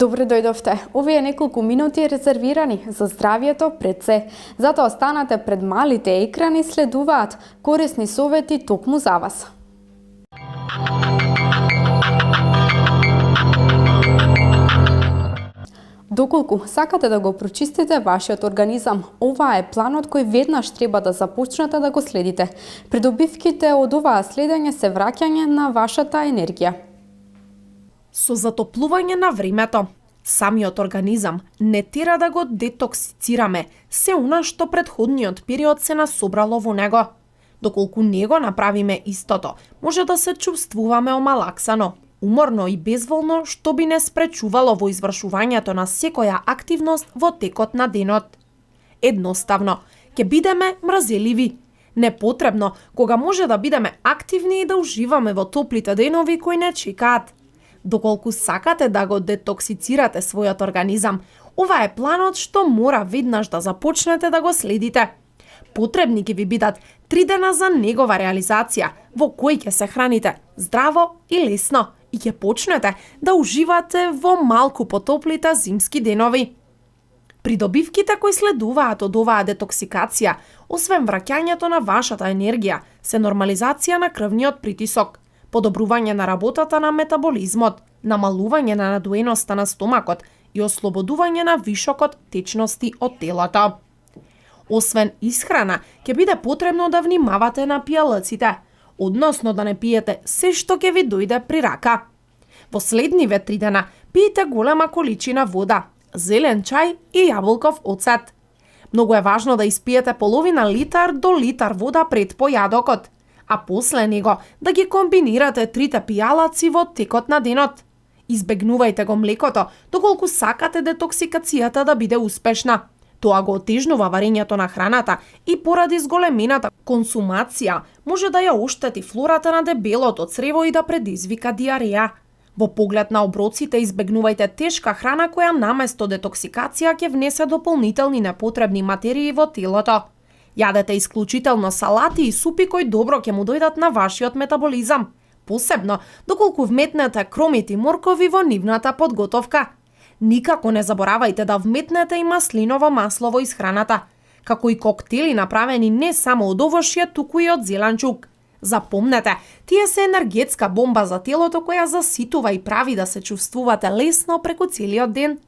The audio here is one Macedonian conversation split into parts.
Добре дојдовте. Овие неколку минути резервирани за здравието пред се. Затоа останате пред малите екрани, следуваат корисни совети токму за вас. Доколку сакате да го прочистите вашиот организам, ова е планот кој веднаш треба да започнете да го следите. Придобивките од оваа следење се враќање на вашата енергија. Со затоплување на времето, самиот организам не тера да го детоксицираме се она што предходниот период се насобрало во него. Доколку не го направиме истото, може да се чувствуваме омалаксано, уморно и безволно, што би не спречувало во извршувањето на секоја активност во текот на денот. Едноставно, ќе бидеме мразеливи. Непотребно, кога може да бидеме активни и да уживаме во топлите денови кои не чекаат. Доколку сакате да го детоксицирате својот организам, ова е планот што мора веднаш да започнете да го следите. Потребни ќе ви бидат 3 дена за негова реализација, во кои ќе се храните здраво и лесно и ќе почнете да уживате во малку потоплите зимски денови. Придобивките кои следуваат од оваа детоксикација, освен враќањето на вашата енергија, се нормализација на крвниот притисок, подобрување на работата на метаболизмот, намалување на надоеноста на стомакот и ослободување на вишокот течности од телото. Освен исхрана, ќе биде потребно да внимавате на пијалаците, односно да не пиете се што ќе ви дојде при рака. Во следниве 3 дена пиете голема количина вода, зелен чај и јаболков оцет. Многу е важно да испиете половина литар до литар вода пред појадокот, а после него да ги комбинирате 3 пијалаци во текот на денот. Избегнувајте го млекото, доколку сакате детоксикацијата да биде успешна. Тоа го отежнува варењето на храната и поради зголемената консумација може да ја оштети флората на дебелото црево и да предизвика диареја. Во поглед на оброците избегнувајте тешка храна која наместо детоксикација ќе внесе дополнителни непотребни материи во телото. Јадете исклучително салати и супи кои добро ќе му дојдат на вашиот метаболизам, посебно доколку вметнете кромити моркови во нивната подготовка. Никако не заборавајте да вметнете и маслиново масло во исхраната, како и коктели направени не само од овошје, туку и од зеленчук. Запомнете, тие се енергетска бомба за телото која заситува и прави да се чувствувате лесно преку целиот ден.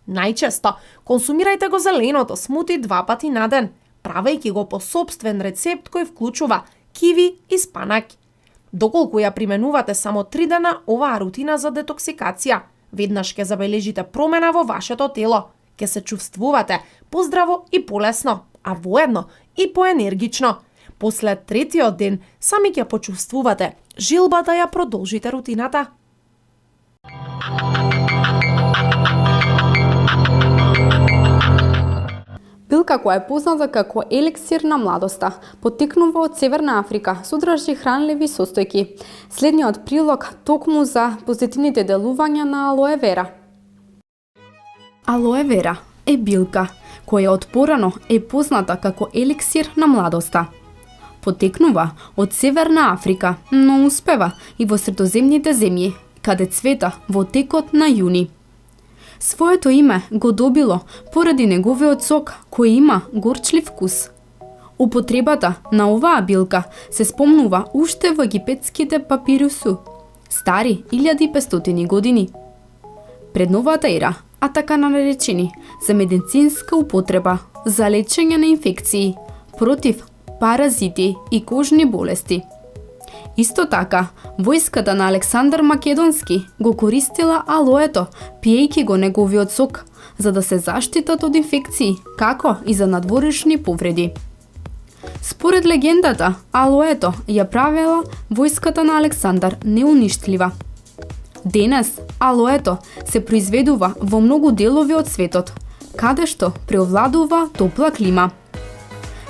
Најчесто консумирајте го зеленото смути 2 пати на ден, правејќи го по сопствен рецепт кој вклучува киви и спанак. Доколку ја применувате само 3 дена оваа рутина за детоксикација, веднаш ќе забележите промена во вашето тело. Ќе се чувствувате поздраво и полесно, а воедно и поенергично. После 3-тиот ден сами ќе почувствувате желба да ја продолжите рутината. Билка која е позната како еликсир на младоста, потекнува од Северна Африка, содржи хранливи состојки. Следниот прилог токму за позитивните делувања на алоe вера. Алоe вера е билка која од порано е позната како еликсир на младоста. Потекнува од Северна Африка, но успева и во средоземните земји, каде цвета во текот на јуни. Своето име го добило поради неговиот сок кој има горчлив вкус. Употребата на оваа билка се спомнува уште во египетските папирусу, стари 1500 години. Пред новата ера, а така наречени за медицинска употреба, за лечење на инфекции, против паразити и кожни болести. Исто така, војската на Александар Македонски го користила алоето, пиејќи го неговиот сок, за да се заштитат од инфекции, како и за надворешни повреди. Според легендата, алоето ја правела војската на Александар неуништлива. Денес, алоето се произведува во многу делови од светот, каде што преовладува топла клима.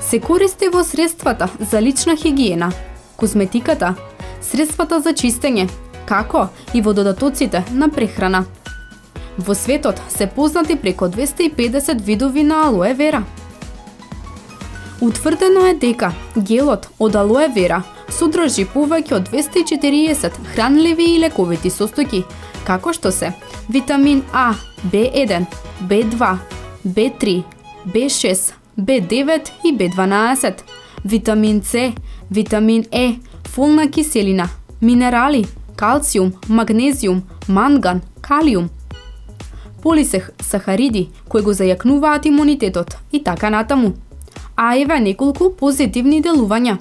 Се користи во средствата за лична хигиена, козметиката, средствата за чистење, како и во додатоците на прехрана. Во светот се познати преку 250 видови на алоe вера. Утврдено е дека гелот од алоe вера содржи повеќе од 240 хранливи и лековити состојки, како што се витамин А, B1, B2, B3, B6, B9 и B12, витамин С, витамин Е, фолна киселина, минерали, калциум, магнезиум, манган, калиум, полисахариди кои го зајакнуваат имунитетот и така натаму. А еве неколку позитивни делувања.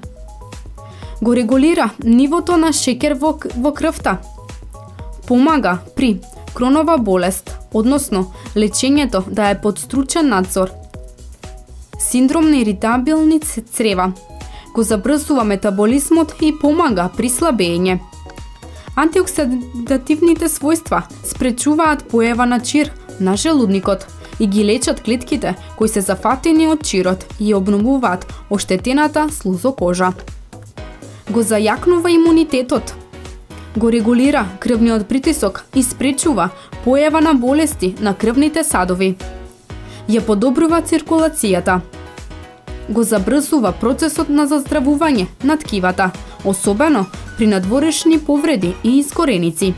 Го регулира нивото на шекер во крвта. Помага при кронова болест, односно лечењето да е под стручен надзор. Синдром на иритабилни црева. Го забрзува метаболизмот и помага при слабење. Антиоксидативните својства спречуваат појава на чир на желудникот и ги лечат клетките кои се зафатени од чирот и обновуваат оштетената слузокожа. Го зајакнува имунитетот. Го регулира крвниот притисок и спречува појава на болести на крвните садови. Ја подобрува циркулацијата. Го забрзува процесот на заздравување на ткивата, особено при надворешни повреди и искореници.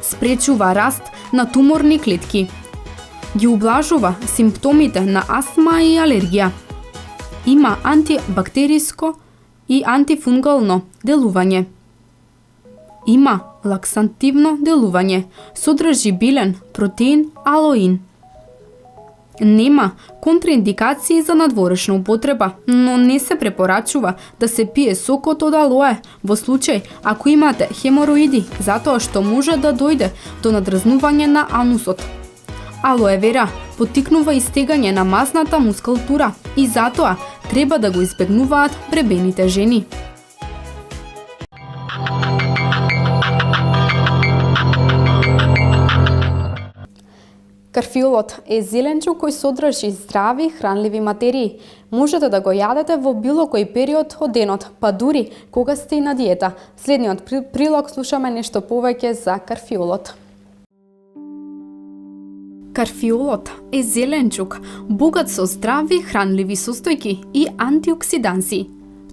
Спречува раст на туморни клетки. Ги ублажува симптомите на астма и алергија. Има антибактериско и антифунгално делување. Има лаксантивно делување, содржи билен протеин алоин. Нема контраиндикации за надворешна употреба, но не се препорачува да се пие сокот од алоe во случај ако имате хемороиди, затоа што може да дојде до надрзнување на анусот. Алоe вера поттикнува истегање на масната мускултура и затоа треба да го избегнуваат бребените жени. Карфиолот е зеленчук кој содржи здрави хранливи материи. Можете да го јадете во било кој период од денот, па дури кога сте и на диета. Следниот прилог слушаме нешто повеќе за карфиолот. Карфиолот е зеленчук богат со здрави хранливи состојки и антиоксиданси.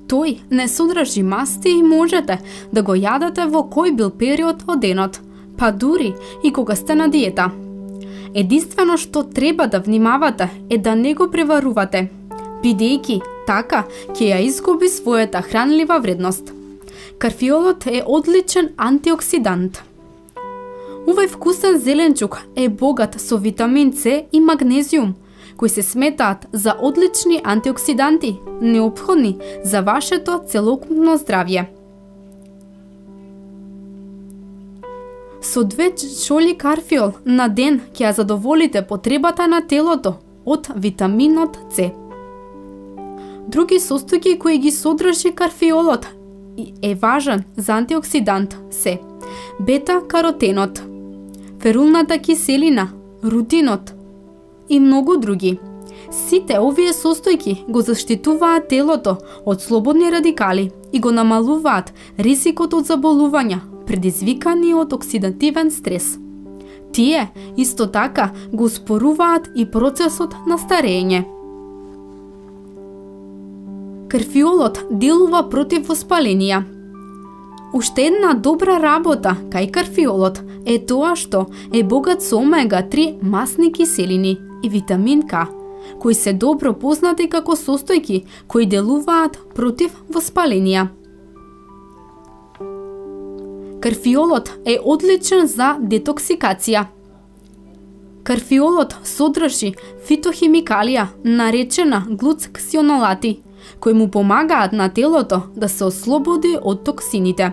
Тој не содржи масти и можете да го јадете во кој бил период од денот, па дури и кога сте на диета. Единствено што треба да внимавате е да не го преварувате, бидејќи така ќе ја изгуби својата хранлива вредност. Карфиолот е одличен антиоксидант. Овој вкусен зеленчук е богат со витамин С и магнезиум, кои се сметаат за одлични антиоксиданти, неопходни за вашето целокупно здравје. Со 2 чоли карфиол на ден ќе ја задоволите потребата на телото од витаминот С. Други состојки кои ги содржи карфиолот е важен за антиоксидант се бета-каротенот, ферулната киселина, рутинот и многу други. Сите овие состојки го заштитуваат телото од слободни радикали и го намалуваат ризикот од заболувања предизвикани од оксидативен стрес. Тие исто така го успоруваат и процесот на старење. Карфиолот делува против воспаленија. Уште една добра работа кај карфиолот е тоа што е богат со омега-3 масни киселини и витамин К, кои се добро познати како состојки кои делуваат против воспаленија. Карфиолот е одличен за детоксикација. Карфиолот содржи фитохимикалија наречена глуцксионолати, кои му помагаат на телото да се ослободи од токсините.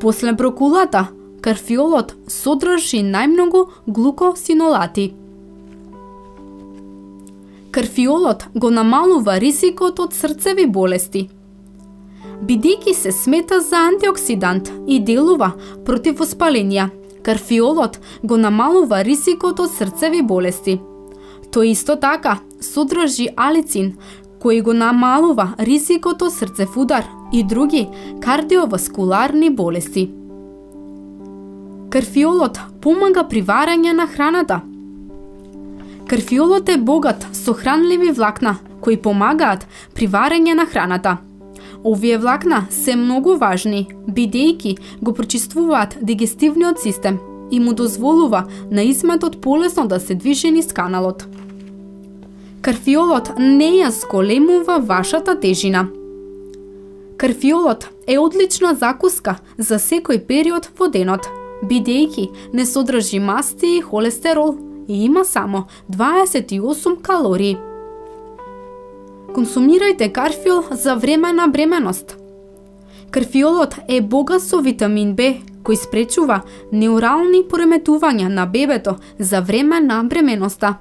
После брокулата, карфиолот содржи најмногу глукосинолати. Карфиолот го намалува ризикот од срцеви болести. Бидејќи се смета за антиоксидант и делува против воспаленија, карфиолот го намалува ризикот од срцеви болести. Тој исто така содржи алицин, кој го намалува ризикот од срцев удар и други кардиоваскуларни болести. Карфиолот помага при варање на храната. Карфиолот е богат со хранливи влакна кои помагаат при варање на храната. Овие влакна се многу важни, бидејќи го прочиствуваат дигестивниот систем и му дозволува на изметот полесно да се движи низ каналот. Карфиолот не ја зголемува вашата тежина. Карфиолот е одлична закуска за секој период во денот, бидејќи не содржи масти и холестерол и има само 28 калории. Консумирајте карфиол за време на бременост. Карфиолот е богат со витамин Б, кој спречува неурални пореметувања на бебето за време на бременоста.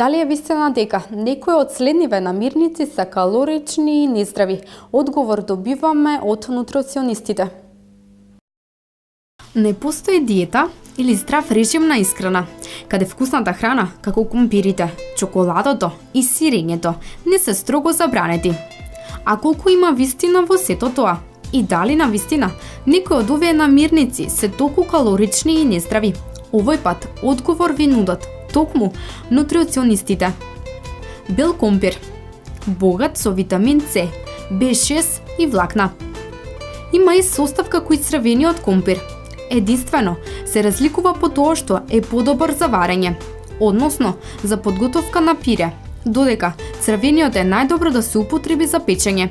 Дали е вистина дека некои од следниве намирници се калорични и нездрави? Одговор добиваме од нутриционистите. Не постои диета или здрав режим на исхрана, каде вкусната храна, како кумпирите, чоколадото и сирењето, не се строго забранети. А колку има вистина во сето тоа? И дали на вистина некои од овие намирници се толку калорични и нездрави? Овој пат одговор ви нудат токму нутриционистите. Бел компир, богат со витамин С, B6 и влакна. Има и состав како и црвениот компир. Единствено се разликува по тоа што е подобар за варење, односно за подготовка на пире, додека црвениот е најдобро да се употреби за печење.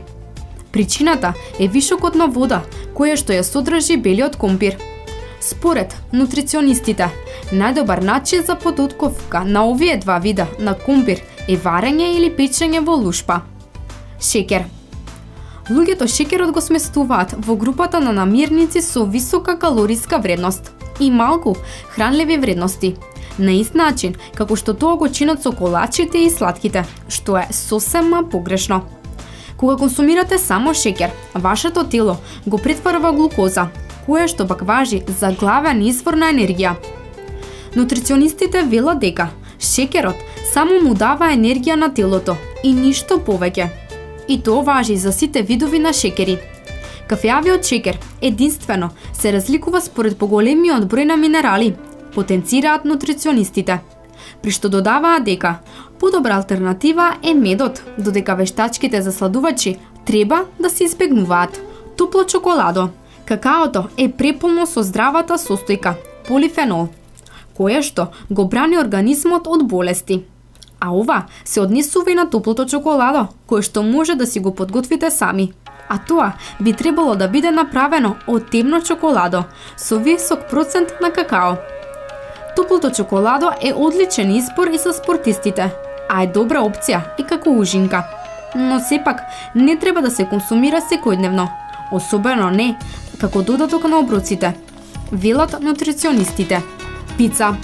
Причината е вишокот на вода, која што ја содржи белиот компир. Според нутриционистите, најдобар начин за подготовка на овие два вида на компир е варење или печење во лушпа. Шекер. Луѓето шекерот го сместуваат во групата на намирници со висока калориска вредност и малку хранливи вредности, на ист начин како што тоа го чинат со колачите и сладките, што е сосема погрешно. Кога консумирате само шекер, вашето тело го претвара во глукоза, која што пак важи за главен извор на енергија. Нутриционистите велат дека шекерот само му дава енергија на телото и ништо повеќе. И тоа важи за сите видови на шекери. Кафеавиот шекер единствено се разликува според поголемиот број на минерали, потенцираат нутриционистите, при што додаваат дека подобра алтернатива е медот, додека вештачките засладувачи треба да се избегнуваат. Топло чоколадо. Какаото е преполно со здравата состојка полифенол, која што го брани организмот од болести. А ова се однесува и на топлото чоколадо, кое што може да си го подготвите сами. А тоа би требало да биде направено од темно чоколадо со висок процент на какао. Топлото чоколадо е одличен избор и за спортистите, а е добра опција и како ужинка. Но сепак не треба да се консумира секојдневно, особено не како додаток на оброците, велат нутриционистите. Пица.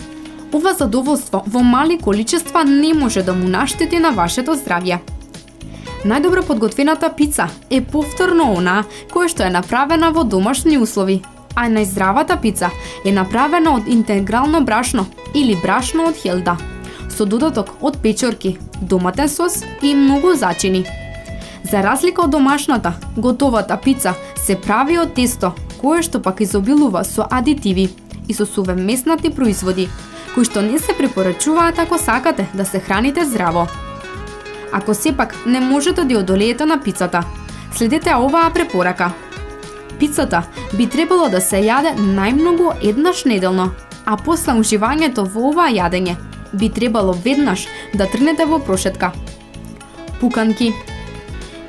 Ова задоволство во мали количества не може да му наштети на вашето здравје. Најдобро подготвената пица е повторно она која што е направена во домашни услови, а најздравата пица е направена од интегрално брашно или брашно од хелда, со додаток од печорки, доматен сос и многу зачини. За разлика од домашната, готовата пица се прави од тесто, кое што пак изобилува со адитиви и со сувремеснати производи, кои што не се препорачуваат ако сакате да се храните здраво. Ако сепак не можете да одолеете на пицата, следете оваа препорака. Пицата би требало да се јаде најмногу еднаш неделно, а после уживањето во оваа јадење би требало веднаш да тргнете во прошетка. Пуканки.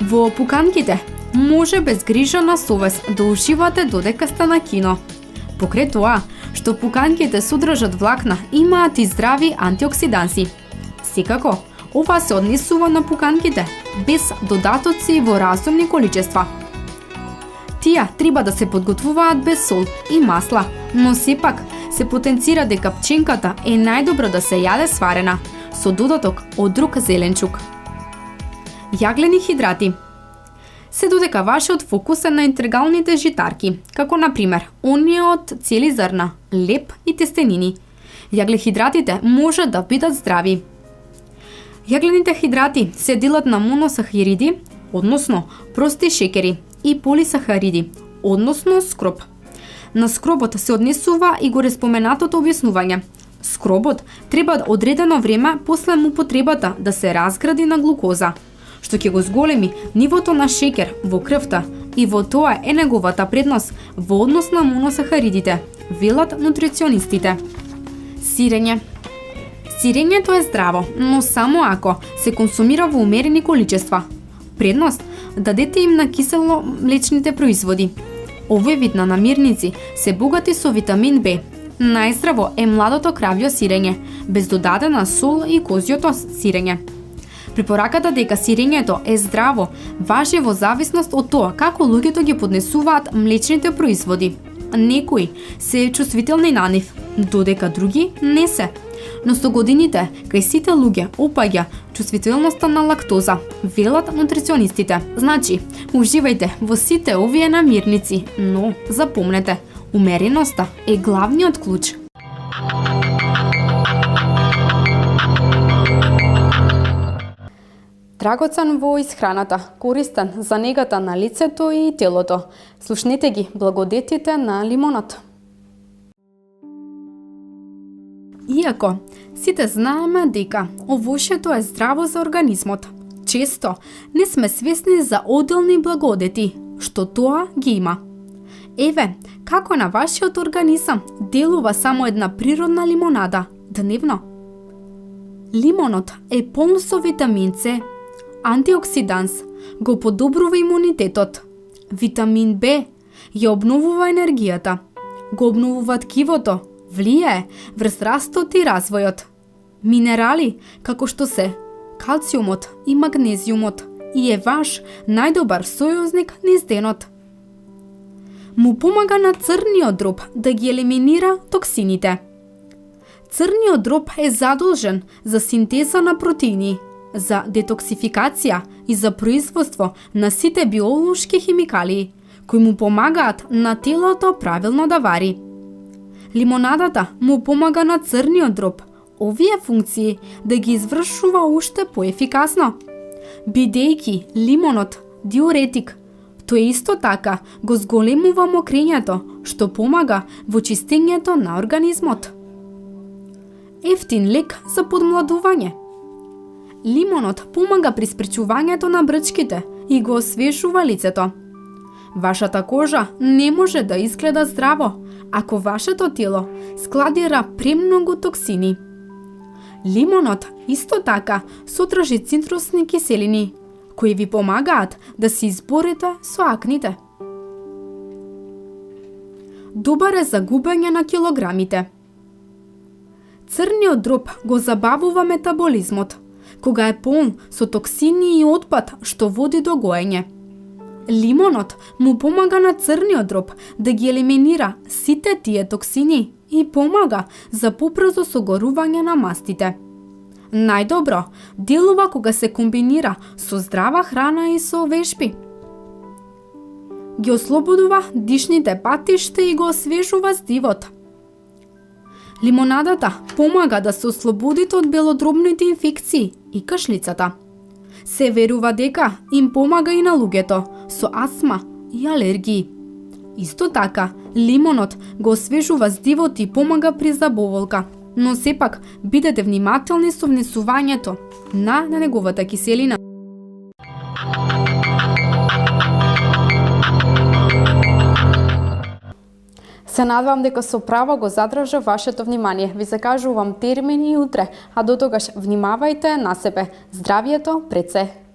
Во пуканките може без грижа на совест да уживате додека сте на кино. Покрај тоа, што пуканките содржат влакна, имаат и здрави антиоксиданси. Секако, ова се однесува на пуканките, без додатоци во разумни количества. Тие треба да се подготвуваат без сол и масла, но сепак се потенцира дека пченката е најдобро да се јаде сварена, со додаток од друг зеленчук. Јаглени хидрати. Се додека вашиот фокус е на интегралните житарки, како на пример оние од цели зрна, леп и тестенини. Јаглехидратите може да бидат здрави. Јаглените хидрати се делат на моносахариди, односно прости шекери, и полисахариди, односно скроп. На скробот се однесува и горе споменатото објаснување. Скробот треба одредено време после му потребата да се разгради на глукоза, што ќе го зголеми нивото на шекер во крвта и во тоа е неговата предност во однос на моносахаридите, велат нутриционистите. Сирење. Сирењето е здраво, но само ако се консумира во умерени количества. Предност дадете им на кисело млечните производи. Овој вид на намирници се богати со витамин Б. Најздраво е младото кравјо сирење, без додадена сол и козјото сирење. Препораката дека сирењето е здраво важи во зависност од тоа како луѓето ги поднесуваат млечните производи. Некои се чувствителни на нив, додека други не се. Но со годините, кај сите луѓе опаѓа чувствителноста на лактоза, велат нутриционистите. Значи, уживајте во сите овие намирници, но запомнете, умереноста е главниот клуч. Драгоцен во исхраната, користен за негата на лицето и телото. Слушнете ги благодетите на лимонот. Иако сите знаеме дека овошјето е здраво за организмот, често не сме свесни за одделни благодети што тоа ги има. Еве, како на вашиот организам делува само една природна лимонада дневно. Лимонот е полн со витамин С, антиоксиданс, го подобрува имунитетот. Витамин Б ја обновува енергијата, го обновува ткивото, влијае врз растот и развојот. Минерали, како што се калциумот и магнезиумот, и е ваш најдобар сојузник низ денот. Му помага на црниот дроб да ги елиминира токсините. Црниот дроб е задолжен за синтеза на протеини, за детоксификација и за производство на сите биолошки химикалии, кои му помагаат на телото правилно да вари. Лимонадата му помага на црниот дроб овие функции да ги извршува уште поефикасно. Бидејќи лимонот диуретик, тој исто така го зголемува мокрењето, што помага во чистењето на организмот. Ефтин лек за подмладување. Лимонот помага при спречувањето на брчките и го освежува лицето. Вашата кожа не може да изгледа здраво ако вашето тело складира премногу токсини. Лимонот исто така содржи цитрусни киселини, кои ви помагаат да се изборите со акните. Добар е за губење на килограмите. Црниот дроб го забавува метаболизмот, кога е полн со токсини и отпад што води до гоење. Лимонот му помага на црниот дроб да ги елиминира сите тие токсини и помага за побрзо согорување на мастите. Најдобро делува кога се комбинира со здрава храна и со вешби. Ги ослободува дишните патишта и го освежува здивот. Лимонадата помага да се ослободите од белодробните инфекции и кашлицата. Се верува дека им помага и на луѓето со астма и алергии. Исто така, лимонот го освежува здивот и помага при забоволка, но сепак бидете внимателни со внесувањето на неговата киселина. Се надевам дека со право го задржав вашето внимание. Ви закажувам термини утре, а до тогаш внимавајте на себе. Здравието пред се.